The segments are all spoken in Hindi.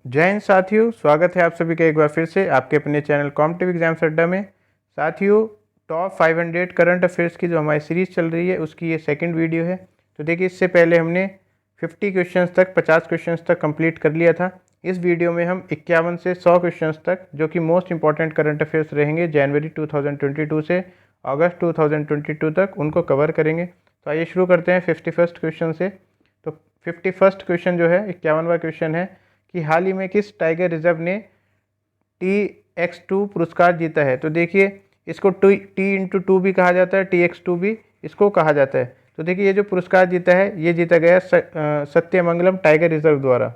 जय हिंद साथियों, स्वागत है आप सभी का एक बार फिर से आपके अपने चैनल कॉम्पिटिटिव एग्जाम्स अड्डा में। साथियों, टॉप 500 करंट अफेयर्स की जो हमारी सीरीज़ चल रही है उसकी ये सेकंड वीडियो है। तो देखिए, इससे पहले हमने 50 क्वेश्चंस तक 50 क्वेश्चंस तक कंप्लीट कर लिया था। इस वीडियो में हम 51 से 100 क्वेश्चंस तक, जो कि मोस्ट इंपॉर्टेंट करंट अफेयर्स रहेंगे जनवरी 2022 से अगस्त 2022 तक, उनको कवर करेंगे। तो आइए शुरू करते हैं 51st क्वेश्चन से। तो 51st क्वेश्चन जो है 51वां क्वेश्चन है कि हाल ही में किस टाइगर रिजर्व ने TX2 पुरस्कार जीता है। तो देखिए, इसको T/2 भी कहा जाता है, TX2 भी इसको कहा जाता है। तो देखिए, ये जो पुरस्कार जीता है ये जीता गया सत्यमंगलम टाइगर रिजर्व द्वारा।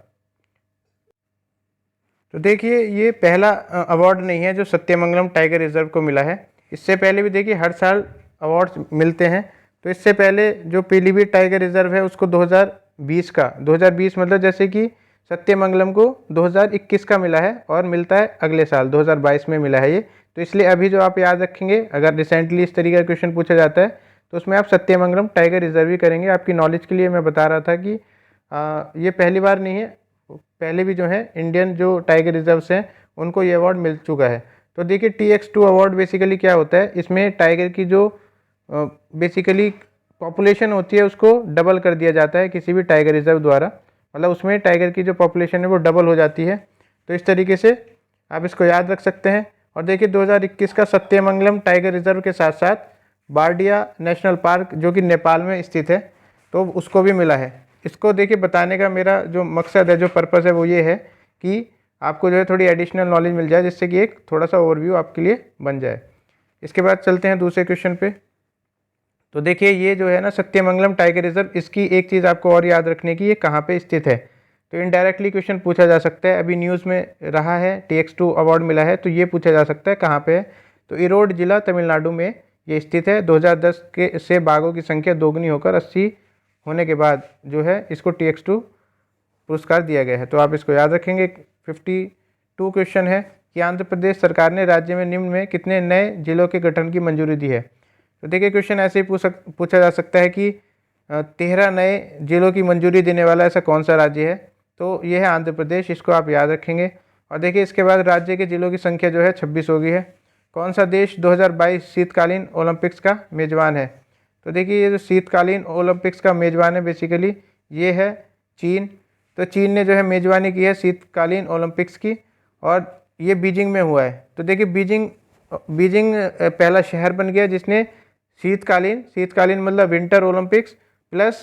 तो देखिए, ये पहला अवार्ड नहीं है जो सत्यमंगलम टाइगर रिजर्व को मिला है। इससे पहले भी देखिए हर साल अवार्ड्स मिलते हैं। तो इससे पहले जो पीलीभीत टाइगर रिजर्व है उसको 2020 मतलब जैसे कि सत्यमंगलम को 2021 का मिला है और मिलता है अगले साल 2022 में मिला है ये। तो इसलिए अभी जो आप याद रखेंगे, अगर रिसेंटली इस तरीके का क्वेश्चन पूछा जाता है तो उसमें आप सत्यमंगलम टाइगर रिजर्व ही करेंगे। आपकी नॉलेज के लिए मैं बता रहा था कि ये पहली बार नहीं है, पहले भी जो है इंडियन जो टाइगर रिजर्व्स हैं उनको ये अवार्ड मिल चुका है। तो देखिए, TX2 अवार्ड बेसिकली क्या होता है, इसमें टाइगर की जो बेसिकली पॉपुलेशन होती है उसको डबल कर दिया जाता है किसी भी टाइगर रिजर्व द्वारा। मतलब उसमें टाइगर की जो पॉपुलेशन है वो डबल हो जाती है। तो इस तरीके से आप इसको याद रख सकते हैं। और देखिए, 2021 का सत्यमंगलम टाइगर रिजर्व के साथ साथ बारडिया नेशनल पार्क जो कि नेपाल में स्थित है, तो उसको भी मिला है। इसको देखिए, बताने का मेरा जो मकसद है, जो पर्पज़ है, वो ये है कि आपको जो है थोड़ी एडिशनल नॉलेज मिल जाए, जिससे कि एक थोड़ा सा ओवरव्यू आपके लिए बन जाए। इसके बाद चलते हैं दूसरे क्वेश्चन पे। तो देखिए, ये जो है ना सत्यमंगलम टाइगर रिजर्व, इसकी एक चीज़ आपको और याद रखने की, ये कहाँ पे स्थित है। तो इनडायरेक्टली क्वेश्चन पूछा जा सकता है, अभी न्यूज़ में रहा है TX2 अवार्ड मिला है, तो ये पूछा जा सकता है कहाँ पे है। तो इरोड जिला तमिलनाडु में ये स्थित है। 2010 के से बाघों की संख्या दोगुनी होकर 80 होने के बाद जो है इसको TX2 पुरस्कार दिया गया है। तो आप इसको याद रखेंगे। 52 क्वेश्चन है कि आंध्र प्रदेश सरकार ने राज्य में निम्न में कितने नए जिलों के गठन की मंजूरी दी है। तो देखिए, क्वेश्चन ऐसे ही पूछा जा सकता है कि 13 नए जिलों की मंजूरी देने वाला ऐसा कौन सा राज्य है। तो ये है आंध्र प्रदेश, इसको आप याद रखेंगे। और देखिए, इसके बाद राज्य के जिलों की संख्या जो है 26 हो गई है। कौन सा देश 2022 शीतकालीन ओलंपिक्स का मेज़बान है। तो देखिए, ये जो शीतकालीन ओलंपिक्स का मेज़बान है बेसिकली ये है चीन। तो चीन ने जो है मेज़बानी की है शीतकालीन ओलंपिक्स की, और ये बीजिंग में हुआ है। तो देखिए, बीजिंग पहला शहर बन गया जिसने शीतकालीन मतलब winter Olympics plus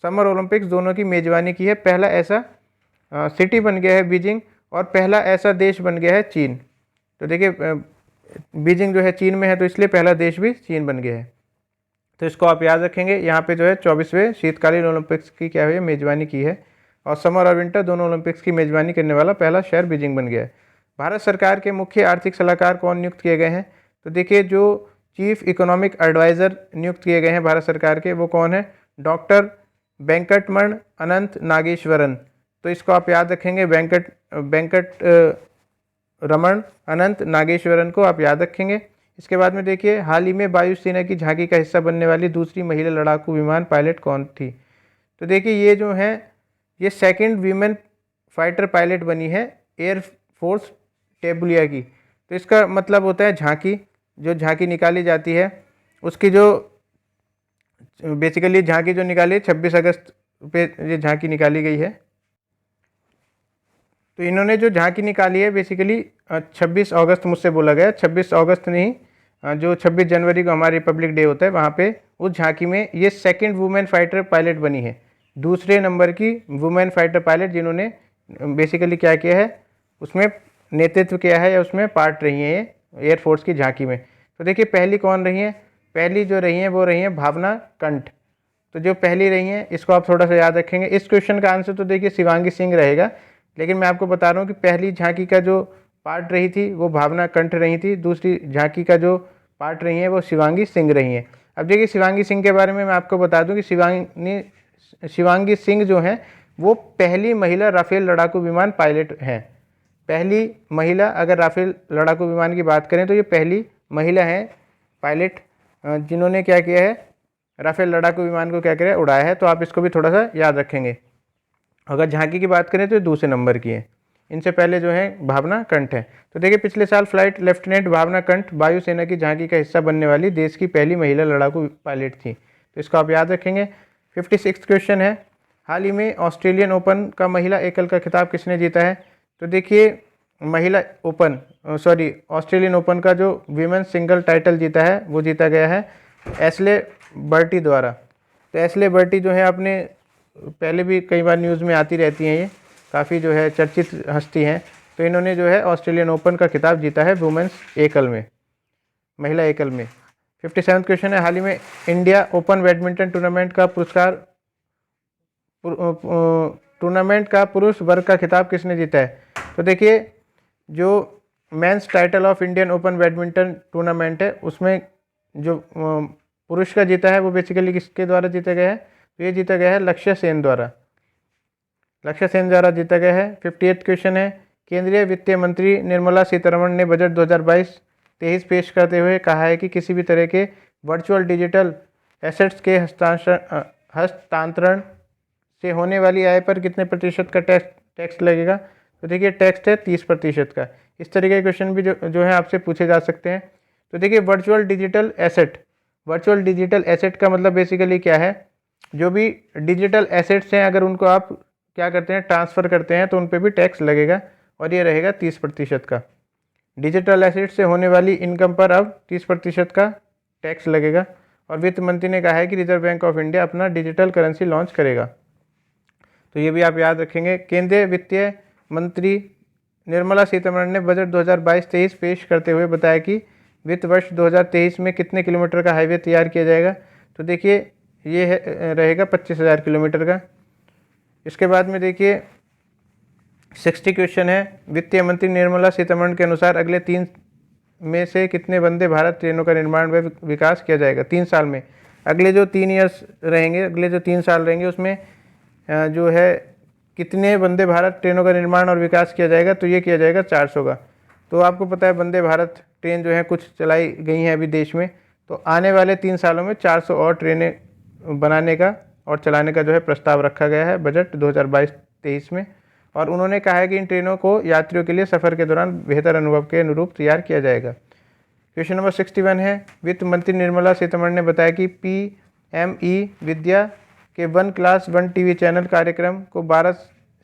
summer Olympics दोनों की मेज़बानी की है। पहला ऐसा सिटी बन गया है बीजिंग, और पहला ऐसा देश बन गया है चीन। तो देखिए, बीजिंग जो है चीन में है, तो इसलिए पहला देश भी चीन बन गया है। तो इसको आप याद रखेंगे। यहाँ पे जो है 24वें शीतकालीन ओलंपिक्स की क्या हुई है, मेज़बानी की है। और समर और विंटर दोनों ओलंपिक्स की मेज़बानी करने वाला पहला शहर बीजिंग बन गया है। भारत सरकार के मुख्य आर्थिक सलाहकार कौन नियुक्त किए गए हैं। तो देखिए, जो चीफ इकोनॉमिक एडवाइज़र नियुक्त किए गए हैं भारत सरकार के, वो कौन है, डॉक्टर वेंकटमण अनंत नागेश्वरन। तो इसको आप याद रखेंगे, वेंकट रमन अनंत नागेश्वरन को आप याद रखेंगे। इसके बाद में देखिए, हाल ही में वायुसेना की झांकी का हिस्सा बनने वाली दूसरी महिला लड़ाकू विमान पायलट कौन थी। तो देखिए, ये जो है ये सेकंड वीमेन फाइटर पायलट बनी है एयरफोर्स टेबुलिया की। तो इसका मतलब होता है झांकी, जो झांकी निकाली जाती है उसकी जो बेसिकली झांकी जो निकाली है 26 अगस्त पे ये झांकी निकाली गई है। तो इन्होंने जो झांकी निकाली है बेसिकली 26 अगस्त मुझसे बोला गया, 26 अगस्त नहीं, जो 26 जनवरी को हमारा रिपब्लिक डे होता है वहाँ पे उस झांकी में ये सेकंड वुमेन फाइटर पायलट बनी है, दूसरे नंबर की वुमेन फाइटर पायलट जिन्होंने बेसिकली क्या किया है, उसमें नेतृत्व किया है या उसमें पार्ट रही हैं ये एयरफोर्स की झांकी में। तो देखिए, पहली कौन रही हैं, पहली जो रही हैं वो रही हैं भावना कंठ। तो जो पहली रही हैं इसको आप थोड़ा सा याद रखेंगे। इस क्वेश्चन का आंसर तो देखिए शिवांगी सिंह रहेगा, लेकिन मैं आपको बता रहा हूँ कि पहली झांकी का जो पार्ट रही थी वो भावना कंठ रही थी, दूसरी झांकी का जो पार्ट रही हैं वो शिवांगी सिंह रही हैं। अब देखिए, शिवांगी सिंह के बारे में मैं आपको बता दूं कि शिवांगी सिंह जो हैं वो पहली महिला राफेल लड़ाकू विमान पायलट हैं। पहली महिला, अगर राफेल लड़ाकू विमान की बात करें तो ये पहली महिला हैं पायलट जिन्होंने क्या किया है, राफेल लड़ाकू विमान को क्या किया, उड़ाया है। तो आप इसको भी थोड़ा सा याद रखेंगे। अगर झांकी की बात करें तो ये दूसरे नंबर की है। इनसे पहले जो है भावना कंठ है। तो देखिए पिछले साल फ्लाइट लेफ्टिनेंट भावना कंठ वायुसेना की झांकी का हिस्सा बनने वाली देश की पहली महिला लड़ाकू पायलट थी। तो इसको आप याद रखेंगे। 56 क्वेश्चन है, हाल ही में ऑस्ट्रेलियन ओपन का महिला एकल का खिताब किसने जीता है? तो देखिए महिला ओपन ऑस्ट्रेलियन ओपन का जो वीमेंस सिंगल टाइटल जीता है वो जीता गया है एशले बर्टी द्वारा। तो एशले बर्टी जो है आपने पहले भी कई बार न्यूज़ में आती रहती हैं, ये काफ़ी जो है चर्चित हस्ती हैं। तो इन्होंने जो है ऑस्ट्रेलियन ओपन का खिताब जीता है वुमेंस एकल में, महिला एकल में। 57 क्वेश्चन है, हाल ही में इंडिया ओपन बैडमिंटन टूर्नामेंट का पुरुष वर्ग का खिताब किसने जीता है? तो देखिए जो men's title of Indian open badminton tournament है उसमें जो पुरुष का जीता है वो बेसिकली किसके द्वारा जीता गया है? तो ये जीता गया है लक्ष्य सेन द्वारा जीता गया है। 58 क्वेश्चन है, केंद्रीय वित्त मंत्री निर्मला सीतारमण ने बजट 2022-23 पेश करते हुए कहा है कि किसी भी तरह के वर्चुअल डिजिटल एसेट्स के हस्तांतरण से होने वाली आय पर कितने प्रतिशत का टैक्स लगेगा? तो देखिए टैक्स है 30% का। इस तरीके के क्वेश्चन भी जो है आपसे पूछे जा सकते हैं। तो देखिए वर्चुअल डिजिटल एसेट का मतलब बेसिकली क्या है? जो भी डिजिटल एसेट्स हैं अगर उनको आप क्या करते हैं ट्रांसफ़र करते हैं तो उन पर भी टैक्स लगेगा और ये रहेगा 30% का। डिजिटल एसेट से होने वाली इनकम पर अब 30% का टैक्स लगेगा। और वित्त मंत्री ने कहा है कि रिजर्व बैंक ऑफ इंडिया अपना डिजिटल करेंसी लॉन्च करेगा। तो ये भी आप याद रखेंगे। केंद्रीय वित्तीय मंत्री निर्मला सीतारमण ने बजट 2022-23 पेश करते हुए बताया कि वित्त वर्ष 2023 में कितने किलोमीटर का हाईवे तैयार किया जाएगा? तो देखिए ये रहेगा 25,000 किलोमीटर का। इसके बाद में देखिए 60 क्वेश्चन है, वित्तीय मंत्री निर्मला सीतारमण के अनुसार अगले 3 में से कितने वंदे भारत ट्रेनों का निर्माण व विकास किया जाएगा 3 साल में? अगले जो 3 साल रहेंगे उसमें जो है कितने वंदे भारत ट्रेनों का निर्माण और विकास किया जाएगा? तो ये किया जाएगा 400 का। तो आपको पता है वंदे भारत ट्रेन जो है कुछ चलाई गई हैं अभी देश में, तो आने वाले 3 सालों में 400 और ट्रेनें बनाने का और चलाने का जो है प्रस्ताव रखा गया है बजट 2022-23 में। और उन्होंने कहा है कि इन ट्रेनों को यात्रियों के लिए सफ़र के दौरान बेहतर अनुभव के अनुरूप तैयार किया जाएगा। क्वेश्चन नंबर 61 है, वित्त मंत्री निर्मला सीतारमण ने बताया कि PME विद्या के 1 क्लास 1 टीवी चैनल कार्यक्रम को 12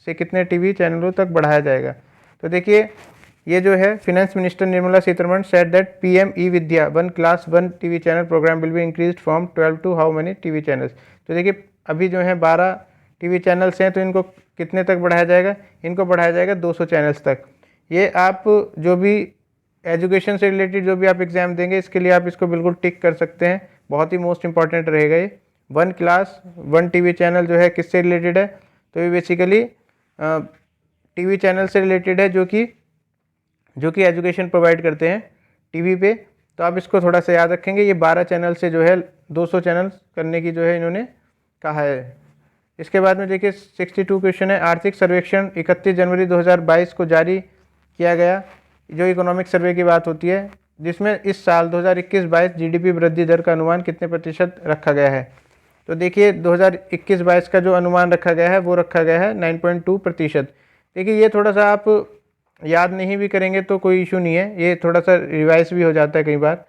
से कितने टीवी चैनलों तक बढ़ाया जाएगा? तो देखिए ये जो है finance minister Nirmala Sitharaman said that PME Vidya 1 class 1 TV channel programme will be increased from 12 to how many TV channels? तो देखिए अभी जो है 12 टीवी चैनल्स हैं, तो इनको कितने तक बढ़ाया जाएगा? इनको बढ़ाया जाएगा 200 चैनल्स तक। ये आप जो भी एजुकेशन से रिलेटेड जो भी आप एग्ज़ाम देंगे इसके लिए आप इसको बिल्कुल टिक कर सकते हैं, बहुत ही मोस्ट इंपॉर्टेंट रहेगा ये। 1 क्लास 1 टीवी चैनल जो है किससे रिलेटेड है? तो ये बेसिकली टीवी चैनल से रिलेटेड है जो कि एजुकेशन प्रोवाइड करते हैं टीवी पे। तो आप इसको थोड़ा सा याद रखेंगे। ये 12 चैनल से जो है 200 चैनल करने की जो है इन्होंने कहा है। इसके बाद में देखिए 62 क्वेश्चन है, आर्थिक सर्वेक्षण 31 जनवरी 2022 को जारी किया गया, जो इकोनॉमिक सर्वे की बात होती है, जिसमें इस साल 2021-22 GDP वृद्धि दर का अनुमान कितने प्रतिशत रखा गया है? तो देखिए 2021-22 का जो अनुमान रखा गया है वो रखा गया है 9.2%। देखिए ये थोड़ा सा आप याद नहीं भी करेंगे तो कोई इशू नहीं है, ये थोड़ा सा रिवाइज भी हो जाता है, कई बार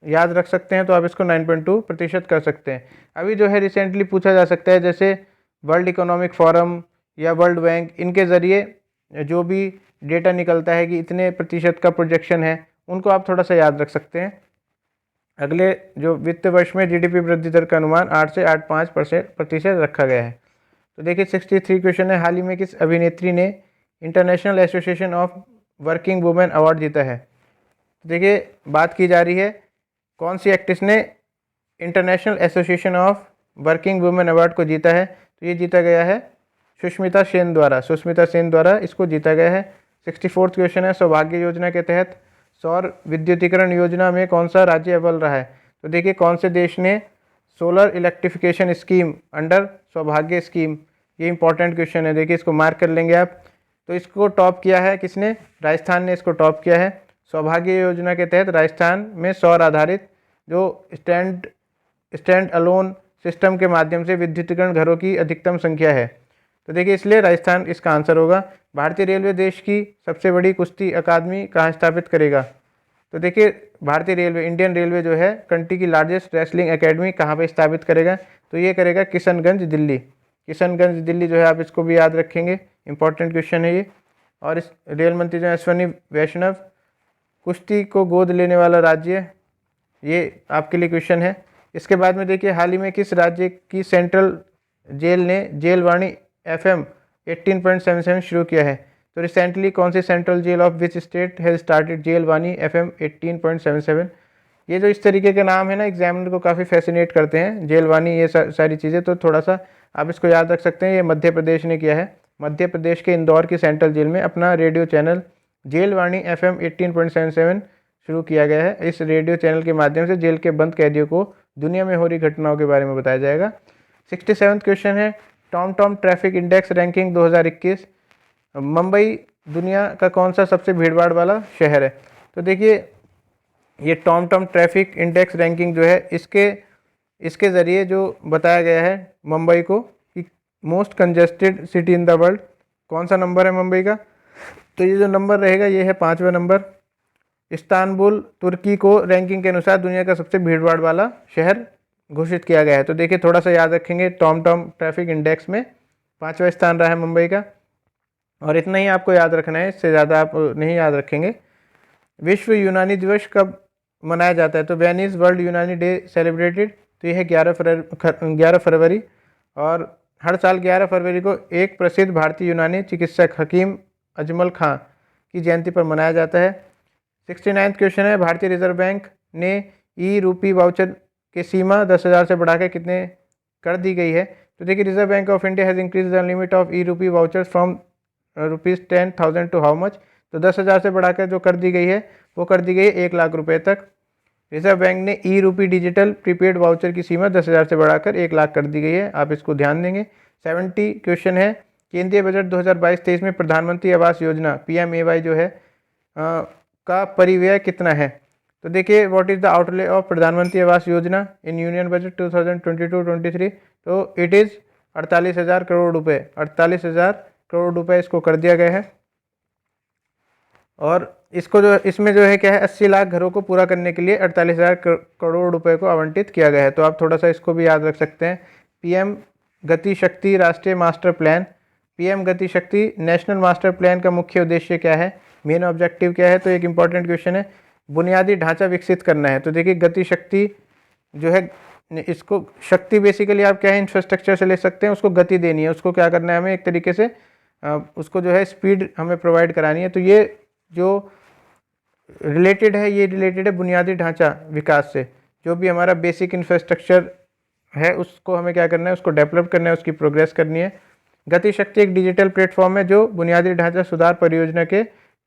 याद रख सकते हैं तो आप इसको 9.2% कर सकते हैं। अभी जो है रिसेंटली पूछा जा सकता है, जैसे वर्ल्ड इकोनॉमिक फोरम या वर्ल्ड बैंक, इनके ज़रिए जो भी डेटा निकलता है कि इतने प्रतिशत का प्रोजेक्शन है, उनको आप थोड़ा सा याद रख सकते हैं। अगले जो वित्त वर्ष में GDP वृद्धि दर का अनुमान 8 से 8.5% रखा गया है। तो देखिए 63 क्वेश्चन है, हाल ही में किस अभिनेत्री ने international association of working women award जीता है? देखिए बात की जा रही है कौन सी एक्ट्रेस ने international association of working women award को जीता है? तो ये जीता गया है सुष्मिता सेन द्वारा इसको जीता गया है। 64th क्वेश्चन है, सौभाग्य योजना के तहत सौर विद्युतीकरण योजना में कौन सा राज्य अव्वल रहा है? तो देखिए कौन से देश ने सोलर इलेक्ट्रिफिकेशन स्कीम अंडर सौभाग्य स्कीम, ये इंपॉर्टेंट क्वेश्चन है, देखिए इसको मार्क कर लेंगे आप। तो इसको टॉप किया है किसने? राजस्थान ने इसको टॉप किया है। सौभाग्य योजना के तहत राजस्थान में सौर आधारित जो स्टैंड अलोन सिस्टम के माध्यम से विद्युतीकरण घरों की अधिकतम संख्या है। तो देखिए इसलिए राजस्थान इसका आंसर होगा। भारतीय रेलवे देश की सबसे बड़ी कुश्ती अकादमी कहाँ स्थापित करेगा? तो देखिए भारतीय रेलवे, इंडियन रेलवे जो है कंट्री की लार्जेस्ट रेसलिंग एकेडमी कहाँ पे स्थापित करेगा? तो ये करेगा किशनगंज दिल्ली। किशनगंज दिल्ली जो है आप इसको भी याद रखेंगे, इंपॉर्टेंट क्वेश्चन है ये। और इस रेल मंत्री जो है अश्विनी वैष्णव, कुश्ती को गोद लेने वाला राज्य, ये आपके लिए क्वेश्चन है। इसके बाद में देखिए हाल ही में किस राज्य की सेंट्रल जेल ने जेलवाणी FM 18.77 शुरू किया है? तो रिसेंटली कौन सी central jail of which state has started Jailvani FM 18.77? ये जो इस तरीके के नाम है ना, एग्जामिनर को काफ़ी फैसिनेट करते हैं, जेलवानी, ये सारी चीज़ें, तो थोड़ा सा आप इसको याद रख सकते हैं। ये मध्य प्रदेश ने किया है। मध्य प्रदेश के इंदौर की सेंट्रल जेल में अपना रेडियो चैनल जेलवाणी FM 18.77 शुरू किया गया है। इस रेडियो चैनल के माध्यम से जेल के बंद कैदियों को दुनिया में हो रही घटनाओं के बारे में बताया जाएगा। 67वां क्वेश्चन है, Tom traffic index ranking 2021, Mumbai दुनिया का कौन सा सबसे भीड़भाड़ वाला शहर है? तो देखिए ये टॉम ट्रैफिक इंडेक्स रैंकिंग जो है, इसके ज़रिए जो बताया गया है मुंबई को कि most congested city in the world, कौन सा नंबर है मुंबई का? तो ये जो नंबर रहेगा ये है 5वां नंबर। इस्तांबुल तुर्की को रैंकिंग के अनुसार दुनिया का सबसे भीड़भाड़ वाला शहर घोषित किया गया है। तो देखिए थोड़ा सा याद रखेंगे, टॉम ट्रैफिक इंडेक्स में 5वां स्थान रहा है मुंबई का, और इतना ही आपको याद रखना है, इससे ज़्यादा आप नहीं याद रखेंगे। विश्व यूनानी दिवस कब मनाया जाता है? तो व्हेन इज वर्ल्ड यूनानी डे सेलिब्रेटेड? तो यह है 11 फरवरी, और हर साल 11 फरवरी को एक प्रसिद्ध भारतीय यूनानी चिकित्सक हकीम अजमल खां की जयंती पर मनाया जाता है। 69वां क्वेश्चन है, भारतीय रिजर्व बैंक ने ई-रूपी वाउचर की सीमा 10,000 से बढ़ाकर कितने कर दी गई है? तो देखिए reserve bank of India has increase the limit of e RUPI vouchers from ₹10,000 to how much? तो 10,000 से बढ़ाकर जो कर दी गई है वो कर दी गई है 1 लाख रुपए तक। रिजर्व बैंक ने ई-रूपी डिजिटल प्रीपेड वाउचर की सीमा 10,000 से बढ़ाकर 1 लाख कर दी गई है, आप इसको ध्यान देंगे। 70 क्वेश्चन है, केंद्रीय बजट 2022-23 में प्रधानमंत्री आवास योजना PMAY जो है का परिव्यय कितना है? तो देखिए what is the outlay of प्रधानमंत्री Awas Yojana in union budget 2022-23? तो इट इज़ 48,000 करोड़ रुपये, 48,000 करोड़ रुपये इसको कर दिया गया है। और इसको जो इसमें जो है क्या है, 80 लाख घरों को पूरा करने के लिए 48,000 करोड़ रुपए को आवंटित किया गया है। तो आप थोड़ा सा इसको भी याद रख सकते हैं। PM गति शक्ति राष्ट्रीय मास्टर प्लान, PM गति शक्ति नेशनल मास्टर प्लान का मुख्य उद्देश्य क्या है, मेन ऑब्जेक्टिव क्या है? तो एक इंपॉर्टेंट क्वेश्चन है, बुनियादी ढांचा विकसित करना है। तो देखिए गति शक्ति जो है, इसको शक्ति बेसिकली आप क्या है इंफ्रास्ट्रक्चर से ले सकते हैं, उसको गति देनी है, उसको क्या करना है हमें, एक तरीके से उसको जो है स्पीड हमें प्रोवाइड करानी है। तो ये जो रिलेटेड है, ये रिलेटेड है बुनियादी ढांचा विकास से। जो भी हमारा बेसिक इंफ्रास्ट्रक्चर है उसको हमें क्या करना है, उसको डेवलप करना है, उसकी प्रोग्रेस करनी है। गति शक्ति एक डिजिटल प्लेटफॉर्म है जो बुनियादी ढांचा सुधार परियोजना के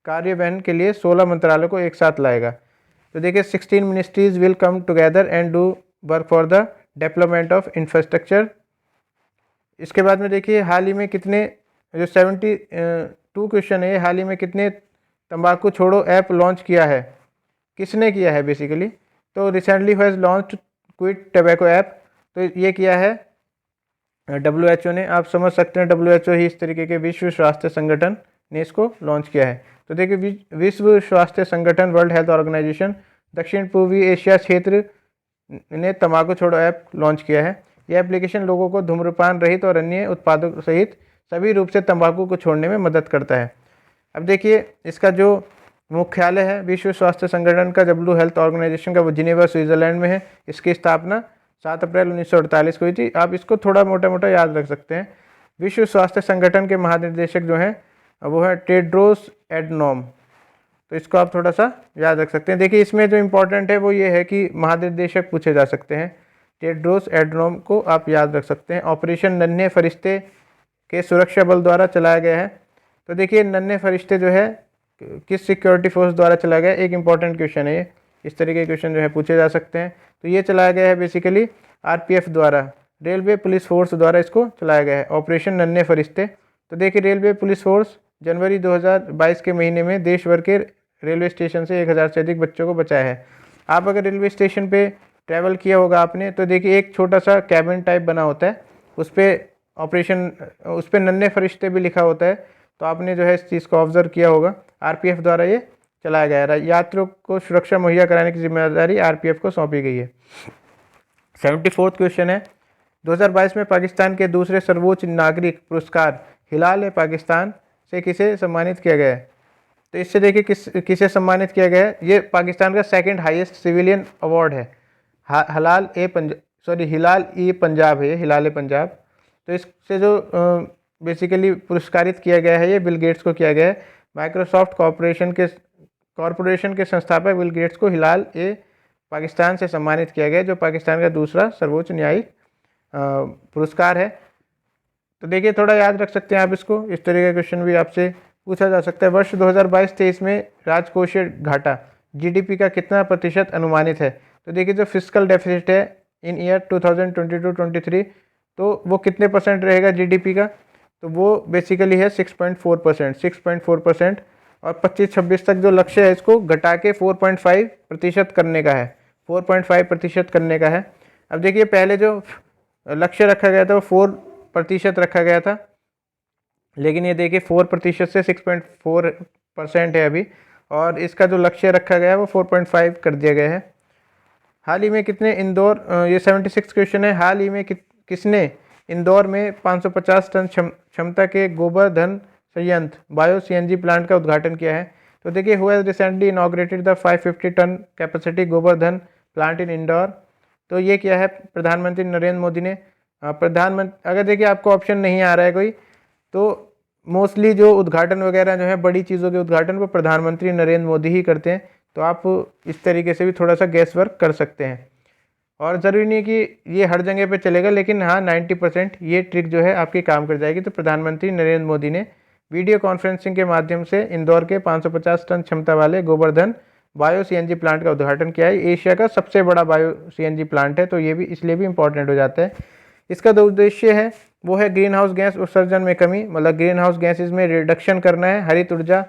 कार्यान्वयन के लिए 16 मंत्रालयों को एक साथ लाएगा। तो देखिए 16 ministries will come together and do work for the development of infrastructure. इसके बाद में देखिए हाल ही में कितने, जो 72 क्वेश्चन है, हाल ही में कितने तंबाकू छोड़ो ऐप लॉन्च किया है, किसने किया है बेसिकली? तो recently has launched quit tobacco app, तो ये किया है WHO ने। आप समझ सकते हैं WHO ही इस तरीके के विश्व स्वास्थ्य संगठन ने इसको लॉन्च किया है। तो देखिए विश्व स्वास्थ्य संगठन वर्ल्ड हेल्थ ऑर्गेनाइजेशन दक्षिण पूर्वी एशिया क्षेत्र ने तंबाकू छोड़ो ऐप लॉन्च किया है। यह एप्लीकेशन लोगों को धूम्रपान रहित और अन्य उत्पादों सहित सभी रूप से तंबाकू को छोड़ने में मदद करता है। अब देखिए इसका जो मुख्यालय है विश्व स्वास्थ्य संगठन का, WHO हेल्थ ऑर्गेनाइजेशन का, वो जिनेवा स्विट्जरलैंड में है। इसकी स्थापना 7 अप्रैल 1948 को हुई थी। आप इसको थोड़ा मोटा याद रख सकते हैं। विश्व स्वास्थ्य संगठन के महानिदेशक जो हैं वो है टेड्रोस एडनोम, तो इसको आप थोड़ा सा याद रख सकते हैं। देखिए इसमें जो इम्पोर्टेंट है वो ये है कि महानिदेशक पूछे जा सकते हैं, टेड्रोस एडनोम को आप याद रख सकते हैं। ऑपरेशन नन्हे फरिश्ते के सुरक्षा बल द्वारा चलाया गया है। तो देखिए नन्हे फरिश्ते जो है किस सिक्योरिटी फोर्स द्वारा चलाया गया, एक इंपॉर्टेंट क्वेश्चन है ये, इस तरीके के क्वेश्चन जो है पूछे जा सकते हैं। तो ये चलाया गया है बेसिकली RPF द्वारा, रेलवे पुलिस फोर्स द्वारा इसको चलाया गया है, ऑपरेशन नन्हे फरिश्ते। तो देखिए रेलवे पुलिस फोर्स जनवरी 2022 के महीने में देश भर के रेलवे स्टेशन से 1000 से अधिक बच्चों को बचाया है। आप अगर रेलवे स्टेशन पे ट्रैवल किया होगा आपने, तो देखिए एक छोटा सा कैबिन टाइप बना होता है, उस पर ऑपरेशन, उस पर नन्हे फरिश्ते भी लिखा होता है, तो आपने जो है इस चीज़ को ऑब्जर्व किया होगा। आरपीएफ द्वारा ये चलाया गया है। यात्रियों को सुरक्षा मुहैया कराने की जिम्मेदारी आरपीएफ को सौंपी गई है। 74वां क्वेश्चन है, 2022 में पाकिस्तान के दूसरे सर्वोच्च नागरिक पुरस्कार हिलाल ए पाकिस्तान से किसे सम्मानित किया गया है? तो इससे देखिए किसे सम्मानित किया गया है। ये पाकिस्तान का सेकंड हाईएस्ट सिविलियन अवार्ड है। हिलाल ई पंजाब है, हिलाल ए पंजाब। तो इससे जो बेसिकली पुरस्कारित किया गया है, ये बिल गेट्स को किया गया है। माइक्रोसॉफ्ट कॉरपोरेशन के संस्थापक बिल गेट्स को हिलाल ए पाकिस्तान से सम्मानित किया गया, जो पाकिस्तान का दूसरा सर्वोच्च न्यायिक पुरस्कार है। तो देखिए थोड़ा याद रख सकते हैं आप इसको, इस तरह का क्वेश्चन भी आपसे पूछा जा सकता है। वर्ष 2022-23 में राजकोषीय घाटा जीडीपी का कितना प्रतिशत अनुमानित है? तो देखिए जो फिस्कल डेफिसिट है इन ईयर 2022-23, तो वो कितने परसेंट रहेगा जीडीपी का? तो वो बेसिकली है 6.4%। और 25-26 तक जो लक्ष्य है इसको घटा के 4.5% करने का है, 4.5% करने का है। अब देखिए पहले जो लक्ष्य रखा गया था वो 4% रखा गया था, लेकिन ये देखिए 4% से 6.4% है अभी, और इसका जो लक्ष्य रखा गया है वो 4.5 कर दिया गया है। हाल ही में कितने ये 76 क्वेश्चन है, हाल ही में किसने इंदौर में 550 टन क्षमता के गोबर संयंत्र बायो सीएनजी प्लांट का उद्घाटन किया है? तो देखिए who has recently inaugurated the 550 ton capacity Govardhan plant in Indore? तो ये किया है प्रधानमंत्री नरेंद्र मोदी ने। अगर देखिए आपको ऑप्शन नहीं आ रहा है कोई, तो मोस्टली जो उद्घाटन वगैरह जो है बड़ी चीज़ों के उद्घाटन को प्रधानमंत्री नरेंद्र मोदी ही करते हैं, तो आप इस तरीके से भी थोड़ा सा गैस वर्क कर सकते हैं। और ज़रूरी नहीं कि ये हर जगह पे चलेगा, लेकिन हाँ 90% ये ट्रिक जो है आपकी काम कर जाएगी। तो प्रधानमंत्री नरेंद्र मोदी ने वीडियो कॉन्फ्रेंसिंग के माध्यम से इंदौर के 550 टन क्षमता वाले गोवर्धन बायो सीएनजी प्लांट का उद्घाटन किया है। एशिया का सबसे बड़ा बायो सीएनजी प्लांट है, तो ये भी इसलिए भी इम्पोर्टेंट हो जाता है। इसका जो उद्देश्य है वो है ग्रीन हाउस गैस उत्सर्जन में कमी, मतलब ग्रीन हाउस गैसेज में रिडक्शन करना है, हरित ऊर्जा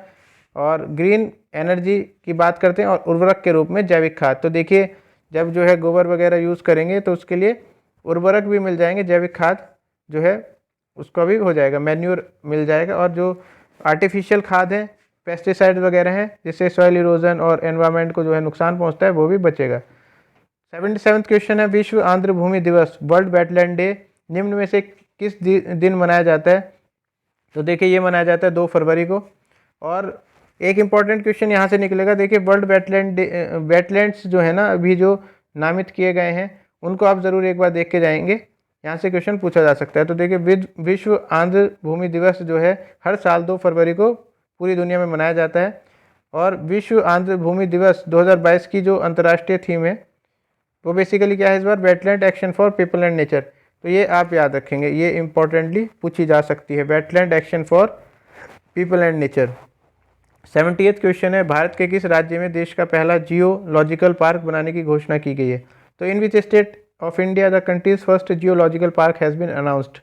और ग्रीन एनर्जी की बात करते हैं, और उर्वरक के रूप में जैविक खाद। तो देखिए जब जो है गोबर वगैरह यूज़ करेंगे तो उसके लिए उर्वरक भी मिल जाएंगे, जैविक खाद जो है उसका भी हो जाएगा, मैन्यूर मिल जाएगा। और जो आर्टिफिशियल खाद है, पेस्टिसाइड वगैरह हैं, जिससे सॉइल इरोजन और एनवायरनमेंट को जो है नुकसान पहुंचता है, वो भी बचेगा। 77वां क्वेश्चन है, विश्व आर्द्र भूमि दिवस वर्ल्ड वेटलैंड डे निम्न में से किस दिन मनाया जाता है? तो देखिए ये मनाया जाता है 2 फरवरी को। और एक इम्पॉर्टेंट क्वेश्चन यहाँ से निकलेगा, देखिए वर्ल्ड वेटलैंड्स जो है ना अभी जो नामित किए गए हैं, उनको आप ज़रूर एक बार देख के जाएंगे, यहाँ से क्वेश्चन पूछा जा सकता है। तो देखिए विश्व आर्द्र भूमि दिवस जो है हर साल 2 फरवरी को पूरी दुनिया में मनाया जाता है। और विश्व आर्द्र भूमि दिवस 2022 की जो अंतर्राष्ट्रीय थीम है वो बेसिकली क्या है इस बार? Wetland action for people and nature. तो ये आप याद रखेंगे, ये इंपॉर्टेंटली पूछी जा सकती है, wetland action for people and nature. 78वां क्वेश्चन है, भारत के किस राज्य में देश का पहला जियोलॉजिकल पार्क बनाने की घोषणा की गई है? तो in which state of India the country's first geological park has been announced?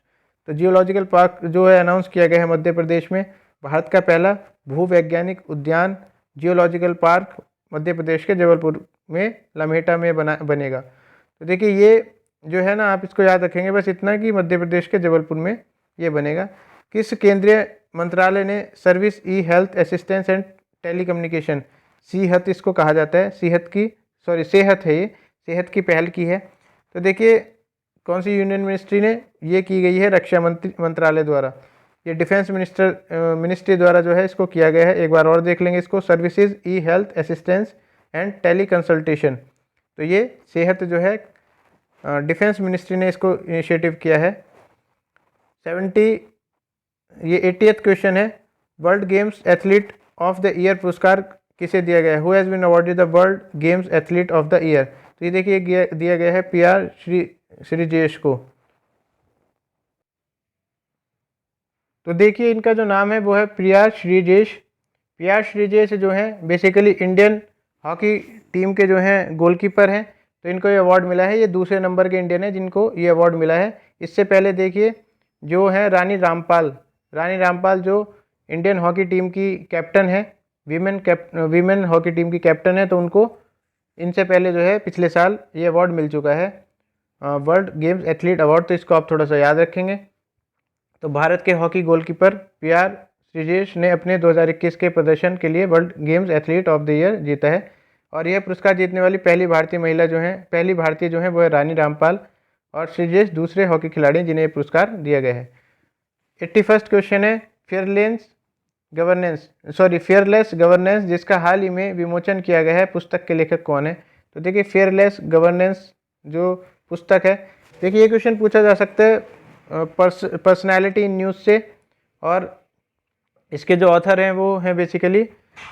तो जियोलॉजिकल पार्क जो है अनाउंस किया गया है मध्य प्रदेश में। भारत का पहला भूवैज्ञानिक उद्यान जियोलॉजिकल पार्क मध्य प्रदेश के जबलपुर में लम्हेटा में बनेगा। तो देखिए ये जो है ना आप इसको याद रखेंगे, बस इतना कि मध्य प्रदेश के जबलपुर में ये बनेगा। किस केंद्रीय मंत्रालय ने service e health assistance and telecommunication, Sehat इसको कहा जाता है, सेहत है, ये सेहत की पहल की है? तो देखिए कौन सी यूनियन मिनिस्ट्री ने ये की गई है? रक्षा मंत्रालय द्वारा। ये डिफेंस मिनिस्ट्री द्वारा जो है इसको किया गया है। एक बार और देख लेंगे इसको, services e health assistance and teleconsultation. तो ये सेहत जो है डिफेंस मिनिस्ट्री ने इसको इनिशिएटिव किया है। 80वां क्वेश्चन है, world games athlete of the year पुरस्कार किसे दिया गया है? Who has been awarded the world games athlete of the year? तो ये देखिए दिया गया है PR श्रीजेश को। तो देखिए इनका जो नाम है वो है PR श्रीजेश जो है बेसिकली इंडियन हॉकी टीम के जो हैं गोलकीपर हैं, तो इनको ये अवार्ड मिला है। ये दूसरे नंबर के इंडियन है जिनको ये अवार्ड मिला है। इससे पहले देखिए जो है रानी रामपाल जो इंडियन हॉकी टीम की कैप्टन है, वीमेन हॉकी टीम की कैप्टन है, तो उनको इनसे पहले जो है पिछले साल ये अवार्ड मिल चुका है, वर्ल्ड गेम्स एथलीट अवार्ड। तो इसको आप थोड़ा सा याद रखेंगे। तो भारत के हॉकी गोलकीपर पीआर श्रीजेश ने अपने 2021 के प्रदर्शन के लिए world games athlete of the year जीता है। और यह पुरस्कार जीतने वाली पहली भारतीय जो है वो है रानी रामपाल, और श्रीजेश दूसरे हॉकी खिलाड़ी जिन्हें यह पुरस्कार दिया गया है। 81st क्वेश्चन है फेयरलेस गवर्नेंस जिसका हाल ही में विमोचन किया गया है, पुस्तक के लेखक कौन है? तो देखिए फेयरलेस गवर्नेंस जो पुस्तक है, देखिए ये क्वेश्चन पूछा जा सकता है पर्सनैलिटी इन न्यूज़ से, और इसके जो ऑथर हैं वो हैं बेसिकली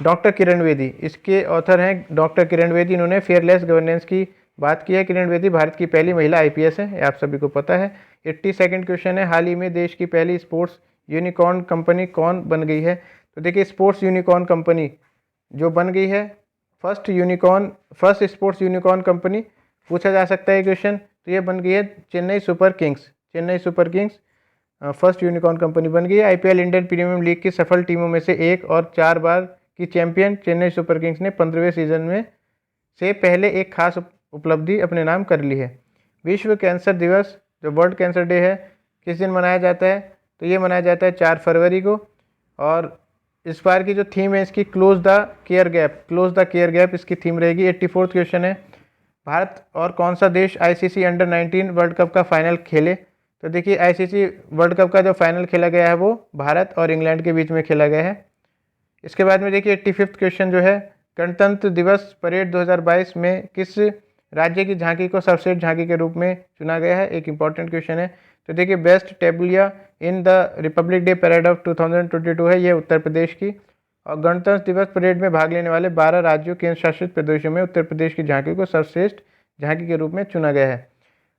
डॉक्टर किरण बेदी। इसके ऑथर हैं डॉक्टर किरण बेदी, इन्होंने फेयरलेस गवर्नेंस की बात की है। किरण बेदी भारत की पहली महिला आईपीएस है, ये आप सभी को पता है। 82nd क्वेश्चन है हाल ही में देश की पहली स्पोर्ट्स यूनिकॉर्न कंपनी कौन बन गई है? तो देखिए स्पोर्ट्स यूनिकॉर्न कंपनी जो बन गई है, फर्स्ट स्पोर्ट्स यूनिकॉर्न कंपनी पूछा जा सकता है क्वेश्चन, तो ये बन गई है Chennai super Kings first unicorn company बन गई है। आईपीएल इंडियन प्रीमियम लीग की सफल टीमों में से एक और 4 बार की चैंपियन चेन्नई सुपर किंग्स ने 15वें सीजन में से पहले एक खास उपलब्धि अपने नाम कर ली है। विश्व कैंसर दिवस जो वर्ल्ड कैंसर डे है किस दिन मनाया जाता है? तो ये मनाया जाता है 4 फरवरी को। और इस बार की जो थीम है इसकी क्लोज द केयर गैप इसकी थीम रहेगी। 84th क्वेश्चन है भारत और कौन सा देश आईसीसी अंडर 19 वर्ल्ड कप का फाइनल खेले? तो देखिए आईसीसी वर्ल्ड कप का जो फाइनल खेला गया है वो भारत और इंग्लैंड के बीच में खेला गया है। इसके बाद में देखिए 85th क्वेश्चन जो है गणतंत्र दिवस परेड 2022 में किस राज्य की झांकी को सर्वश्रेष्ठ झांकी के रूप में चुना गया है? एक इंपॉर्टेंट क्वेश्चन है। तो देखिए best tableau in the Republic Day parade of 2022 है, ये उत्तर प्रदेश की। और गणतंत्र दिवस परेड में भाग लेने वाले 12 राज्यों केंद्र शासित प्रदेशों में उत्तर प्रदेश की झांकी को सर्वश्रेष्ठ झांकी के रूप में चुना गया है।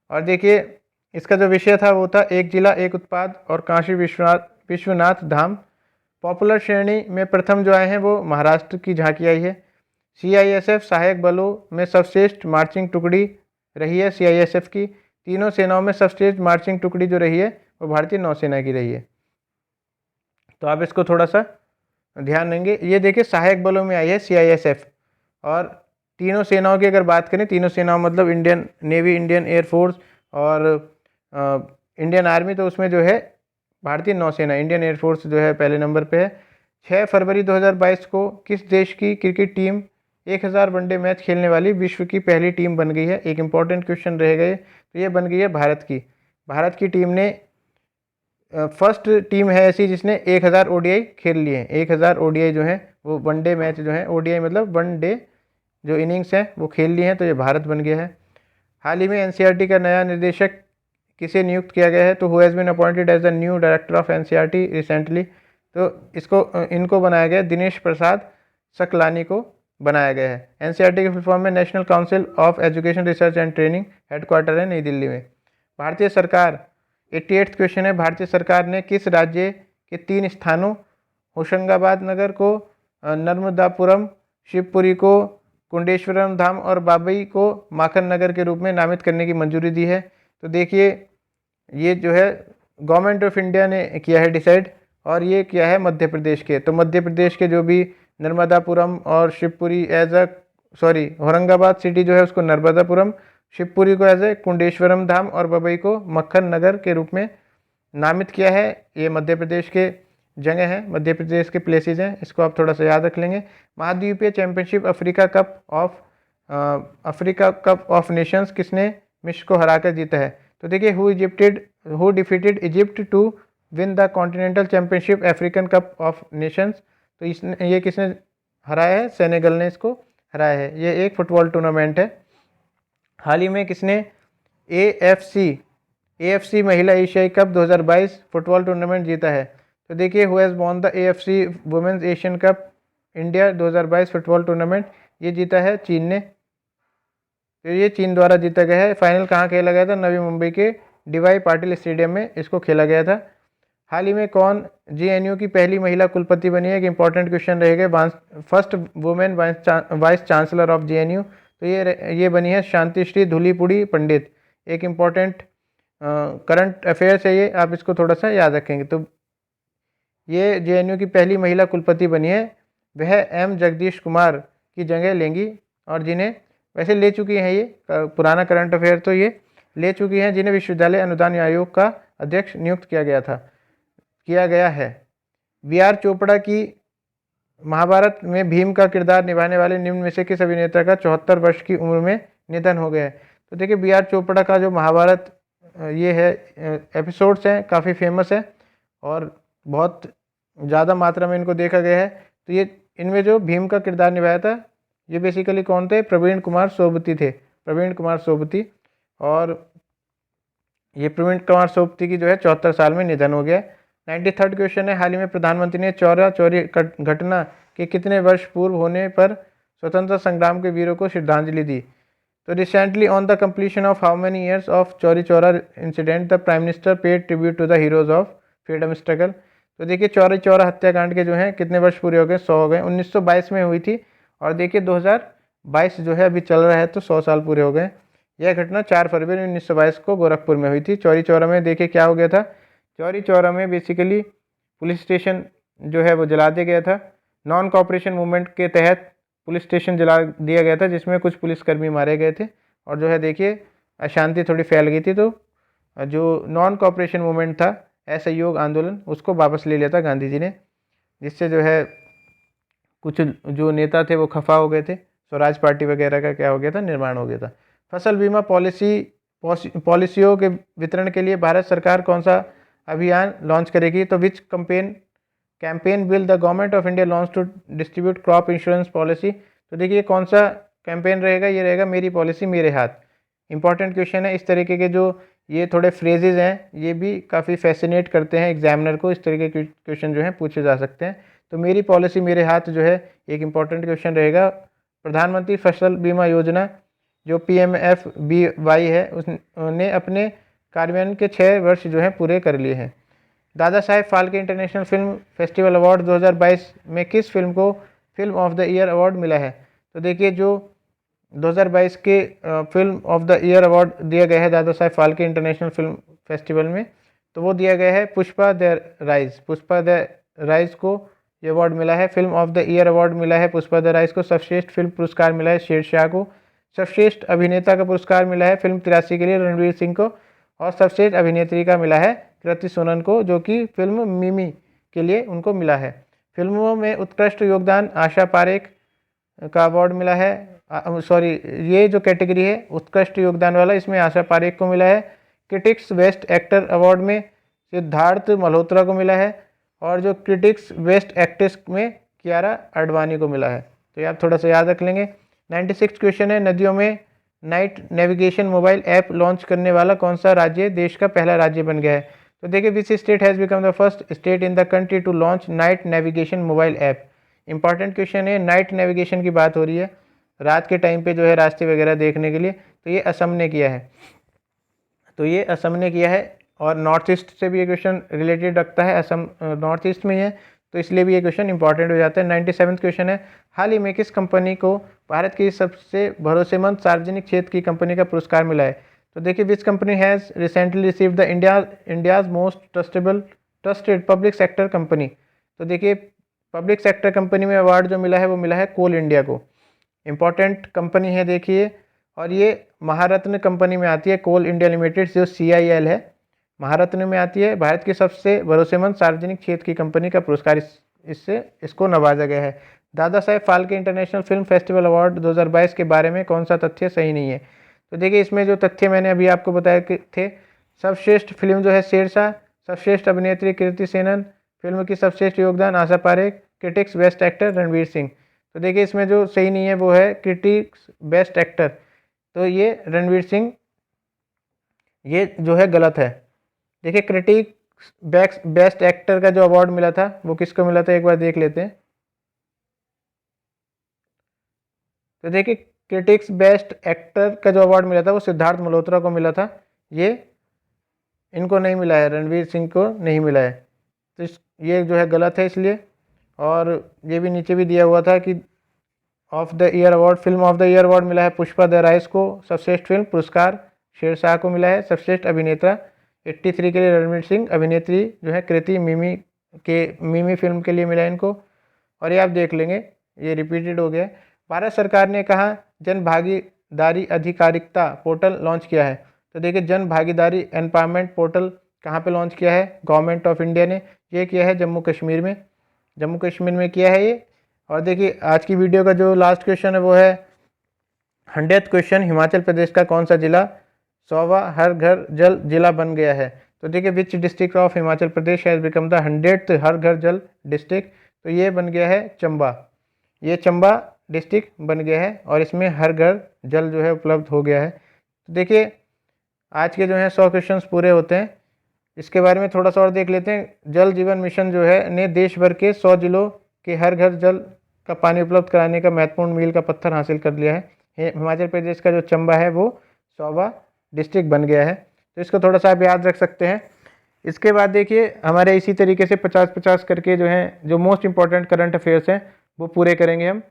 और देखिए इसका जो विषय था वो था एक जिला एक उत्पाद और काशी विश्वनाथ धाम। पॉपुलर श्रेणी में प्रथम जो आए हैं वो महाराष्ट्र की झांकी आई है। सीआईएसएफ सहायक बलों में सर्वश्रेष्ठ मार्चिंग टुकड़ी रही है सीआईएसएफ की। तीनों सेनाओं में सर्वश्रेष्ठ मार्चिंग टुकड़ी जो रही है वो भारतीय नौसेना की रही है। तो आप इसको थोड़ा सा ध्यान देंगे। ये देखिए सहायक बलों में आई है सीआईएसएफ। और तीनों सेनाओं की अगर बात करें, तीनों सेनाओं मतलब इंडियन नेवी, इंडियन एयरफोर्स और इंडियन आर्मी, तो उसमें जो है भारतीय नौसेना इंडियन एयरफोर्स जो है पहले नंबर पे है। 6 फरवरी 2022 को किस देश की क्रिकेट टीम 1000 वनडे मैच खेलने वाली विश्व की पहली टीम बन गई है? एक इंपॉर्टेंट क्वेश्चन रहेगा ये। तो ये बन गई है भारत की टीम ने फर्स्ट टीम है ऐसी जिसने 1000 ओडीआई खेल लिए हैं। 1000 ओडीआई जो है वो वनडे मैच जो है, ओडीआई मतलब वनडे जो इनिंग्स हैं वो खेल लिए हैं, तो ये भारत बन गया है। हाल ही में एनसीईआरटी का नया निदेशक किसे नियुक्त किया गया है? तो who has been appointed as the new director of NCERT recently? तो इनको बनाया गया दिनेश प्रसाद सकलानी को बनाया गया है। एनसीईआरटी के फुल फॉर्म में national council of education research and training, headquarter है नई दिल्ली में। भारतीय सरकार 88th क्वेश्चन है भारतीय सरकार ने किस राज्य के 3 स्थानों होशंगाबाद नगर को, नर्मदापुरम, शिवपुरी को कुंडेश्वरम धाम और बाबई को माखन नगर के रूप में नामित करने की मंजूरी दी है? तो देखिए ये जो है गवर्नमेंट ऑफ इंडिया ने किया है डिसाइड, और ये किया है मध्य प्रदेश के। तो मध्य प्रदेश के जो भी नर्मदापुरम और शिवपुरी औरंगाबाद सिटी जो है उसको नर्मदापुरम, शिवपुरी को एज ए कुंडेश्वरम धाम और बबई को मक्खन नगर के रूप में नामित किया है। ये मध्य प्रदेश के जगह हैं, मध्य प्रदेश के प्लेसेस हैं, इसको आप थोड़ा सा याद रख लेंगे। महाद्वीपीय championship Africa cup of nations किसने मिस्र को हराकर जीता है? तो देखिए who defeated Egypt to win the continental championship African cup of nations? तो ये किसने हराया है? सेनेगल ने इसको हराया है। ये एक फुटबॉल टूर्नामेंट है। हाल ही में किसने एएफसी महिला एशियाई कप 2022 फुटबॉल टूर्नामेंट जीता है? तो देखिए who has won the AFC women's Asian cup India 2022 football tournament, ये जीता है चीन ने। तो ये चीन द्वारा जीता गया है। फाइनल कहाँ खेला गया था? नवी मुंबई के डीवाई पाटिल स्टेडियम में इसको खेला गया था। हाल ही में कौन जेएनयू की पहली महिला कुलपति बनी है? एक इंपॉर्टेंट क्वेश्चन रहेगा। First women vice chancellor of JNU, तो ये बनी है शांतिश्री धुलीपुड़ी पंडित। एक इम्पॉर्टेंट करंट अफेयर्स है ये, आप इसको थोड़ा सा याद रखेंगे। तो ये जेएनयू की पहली महिला कुलपति बनी है, वह एम जगदीश कुमार की जगह लेंगी, और जिन्हें वैसे ले चुकी हैं, ये पुराना करंट अफेयर तो ये ले चुकी हैं, जिन्हें विश्वविद्यालय अनुदान आयोग का अध्यक्ष नियुक्त किया गया था। किया गया है। बी आर चोपड़ा की महाभारत में भीम का किरदार निभाने वाले निम्न में से किस अभिनेता का 74 वर्ष की उम्र में निधन हो गया है। तो देखिए बी आर चोपड़ा का जो महाभारत ये है एपिसोड्स हैं काफ़ी फेमस है और बहुत ज़्यादा मात्रा में इनको देखा गया है। तो ये इनमें जो भीम का किरदार निभाया था ये बेसिकली कौन थे, प्रवीण कुमार सोबती थे, प्रवीण कुमार सोबती। और ये प्रवीण कुमार सोबती की जो है 74 साल में निधन हो गया। 93rd क्वेश्चन है, हाल ही में प्रधानमंत्री ने चौरा चौरी घटना के कितने वर्ष पूर्व होने पर स्वतंत्रता संग्राम के वीरों को श्रद्धांजलि दी। तो recently on the completion of how many years of Chauri Chaura incident the prime minister paid tribute to the heroes of freedom struggle. तो देखिए चौरी चौरा हत्याकांड के जो हैं कितने वर्ष पूरे हो गए, 100 हो गए। 1922 में हुई थी और देखिए 2022 जो है अभी चल रहा है तो 100 साल पूरे हो गए। यह घटना 4 फरवरी 1922 को गोरखपुर में हुई थी। चौरी चौरा में देखिए क्या हो गया था, चौरी चौरा में बेसिकली पुलिस स्टेशन जो है वो जला दिया गया था। नॉन कॉपरेशन मूवमेंट के तहत पुलिस स्टेशन जला दिया गया था जिसमें कुछ पुलिसकर्मी मारे गए थे और जो है देखिए अशांति थोड़ी फैल गई थी। तो जो नॉन कॉपरेशन मूवमेंट था, असहयोग आंदोलन, उसको वापस ले लिया था गांधी जी ने, जिससे जो है कुछ जो नेता थे वो खफा हो गए थे। स्वराज पार्टी वगैरह का क्या हो गया था, निर्माण हो गया था। फसल बीमा पॉलिसियों के वितरण के लिए भारत सरकार कौन सा अभियान लॉन्च करेगी। तो which campaign will the government of India launch to distribute crop insurance policy. तो देखिए कौन सा कैंपेन रहेगा, ये रहेगा मेरी पॉलिसी मेरे हाथ। इंपॉर्टेंट क्वेश्चन है। इस तरीके के जो ये थोड़े फ्रेजेज हैं ये भी काफ़ी फैसिनेट करते हैं एग्जामिनर को, इस तरीके के क्वेश्चन जो हैं पूछे जा सकते हैं। तो मेरी पॉलिसी मेरे हाथ जो है एक इंपॉर्टेंट क्वेश्चन रहेगा। प्रधानमंत्री फसल बीमा योजना जो PMFBY है उसने अपने कार्यान्वयन के 6 वर्ष जो है पूरे कर लिए हैं। Dada Saheb Phalke international film festival award 2022 में किस फिल्म को film of the year award मिला है। तो देखिए जो 2022 के film of the year award दिया गया है Dada Saheb Phalke international film festival में, तो वो दिया गया है Pushpa the Rise. Pushpa the Rise को ये अवार्ड मिला है। Film of the year award मिला है पुष्पा द राइज को। सर्वश्रेष्ठ फिल्म पुरस्कार मिला है शेरशाह को। सर्वश्रेष्ठ अभिनेता का पुरस्कार मिला है फिल्म 83 के लिए रणवीर सिंह को। और सर्वश्रेष्ठ अभिनेत्री का मिला है कृति सोनन को, जो कि फिल्म मिमी के लिए उनको मिला है। फिल्मों में उत्कृष्ट योगदान आशा पारेख का अवार्ड मिला है। सॉरी, ये जो कैटेगरी है उत्कृष्ट योगदान वाला, इसमें आशा पारेख को मिला है। क्रिटिक्स बेस्ट एक्टर अवार्ड में सिद्धार्थ मल्होत्रा को मिला है और जो क्रिटिक्स बेस्ट एक्ट्रेस में कियारा आडवाणी को मिला है। तो ये आप थोड़ा सा याद रख लेंगे। 96 क्वेश्चन है, नदियों में night navigation mobile app launch करने वाला कौन सा राज्य देश का पहला राज्य बन गया है। तो देखिए which state has become the first state in the country to launch night navigation mobile app. Important question है, नाइट नेविगेशन की बात हो रही है, रात के टाइम पे जो है रास्ते वगैरह देखने के लिए। तो ये असम ने किया है, तो ये असम ने किया है। और नॉर्थ ईस्ट से भी ये क्वेश्चन रिलेटेड रखता है, असम नॉर्थ ईस्ट में ही है, तो इसलिए भी ये क्वेश्चन इंपॉर्टेंट हो जाता है। 97 क्वेश्चन है, हाल ही में किस कंपनी को भारत की सबसे भरोसेमंद सार्वजनिक क्षेत्र की कंपनी का पुरस्कार मिला है। तो देखिए which company has recently received the India's most trusted public sector company. तो देखिए पब्लिक सेक्टर कंपनी में अवार्ड जो मिला है वो मिला है कोल इंडिया को। इंपॉर्टेंट कंपनी है देखिए, और ये महारत्न कंपनी में आती है, कोल इंडिया लिमिटेड जो CIL है महारत्न में आती है। भारत की सबसे भरोसेमंद सार्वजनिक क्षेत्र की कंपनी का पुरस्कार इसको नवाजा गया है। Dada Saheb Phalke international film festival award 2022 के बारे में कौन सा तथ्य सही नहीं है। तो देखिए इसमें जो तथ्य मैंने अभी आपको बताए थे, सर्वश्रेष्ठ फिल्म जो है शेरशाह, सर्वश्रेष्ठ अभिनेत्री कृति सेनन, फिल्म की सर्वश्रेष्ठ योगदान Asha Parekh, critics best actor Ranveer Singh. तो देखिए इसमें जो सही नहीं है वो है क्रिटिक्स बेस्ट एक्टर, तो ये रणवीर सिंह ये जो है गलत है। देखिए क्रिटिक्स बेस्ट एक्टर का जो अवार्ड मिला था वो किसको मिला था, एक बार देख लेते हैं। तो देखिए क्रिटिक्स बेस्ट एक्टर का जो अवार्ड मिला था वो सिद्धार्थ मल्होत्रा को मिला था, ये इनको नहीं मिला है, रणवीर सिंह को नहीं मिला है। तो ये जो है गलत है इसलिए। और ये भी नीचे भी दिया हुआ था कि of the year award, film of the year award मिला है पुष्पा द राइज को। सर्वश्रेष्ठ फिल्म पुरस्कार शेरशाह को मिला है। सर्वश्रेष्ठ अभिनेता 83 के लिए रणवीर सिंह, अभिनेत्री जो है कृति मिमी फिल्म के लिए मिला इनको। और ये आप देख लेंगे, ये रिपीटेड हो गया। भारत सरकार ने कहा जन भागीदारी अधिकारिकता पोर्टल लॉन्च किया है। तो देखिए जन भागीदारी एम्पावरमेंट पोर्टल कहाँ पे लॉन्च किया है, गवर्नमेंट ऑफ इंडिया ने ये किया है जम्मू कश्मीर में किया है ये। और देखिए आज की वीडियो का जो लास्ट क्वेश्चन है वो है 100th क्वेश्चन, हिमाचल प्रदेश का कौन सा जिला 100वां हर घर जल जिला बन गया है। तो देखिए which district of Himachal Pradesh has become the 100th हर घर जल डिस्ट्रिक्ट, तो ये बन गया है चंबा। ये चंबा डिस्ट्रिक्ट बन गया है और इसमें हर घर जल जो है उपलब्ध हो गया है। तो देखिए आज के जो है 100 क्वेश्चंस पूरे होते हैं। इसके बारे में थोड़ा सा और देख लेते हैं। जल जीवन मिशन जो है ने देश भर के 100 जिलों के हर घर जल का पानी उपलब्ध कराने का महत्वपूर्ण मील का पत्थर हासिल कर लिया है। हिमाचल प्रदेश का जो चंबा है वो 100वां डिस्ट्रिक्ट बन गया है, तो इसको थोड़ा सा आप याद रख सकते हैं। इसके बाद देखिए हमारे इसी तरीके से 50-50 करके जो हैं जो मोस्ट इंपॉर्टेंट करंट अफेयर्स हैं वो पूरे करेंगे हम।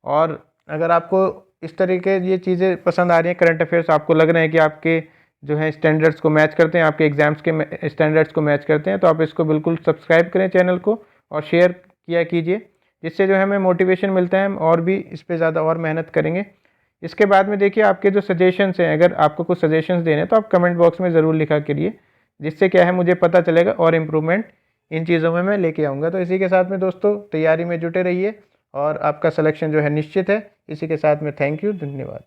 और अगर आपको इस तरीके ये चीज़ें पसंद आ रही हैं, करंट अफेयर्स आपको लग रहे हैं कि आपके जो है स्टैंडर्ड्स को मैच करते हैं, आपके एग्जाम्स के स्टैंडर्ड्स को मैच करते हैं, तो आप इसको बिल्कुल सब्सक्राइब करें चैनल को और शेयर किया कीजिए, जिससे जो है हमें मोटिवेशन मिलता है, हम और भी इस पर ज़्यादा और मेहनत करेंगे। इसके बाद में देखिए आपके जो सजेशंस हैं, अगर आपको कुछ सजेशंस देने हैं तो आप कमेंट बॉक्स में ज़रूर लिखा करिए, जिससे क्या है मुझे पता चलेगा और इम्प्रूवमेंट इन चीज़ों में मैं लेके आऊँगा। तो इसी के साथ में दोस्तों तैयारी में जुटे रहिए और आपका सिलेक्शन जो है निश्चित है। इसी के साथ में थैंक यू, धन्यवाद।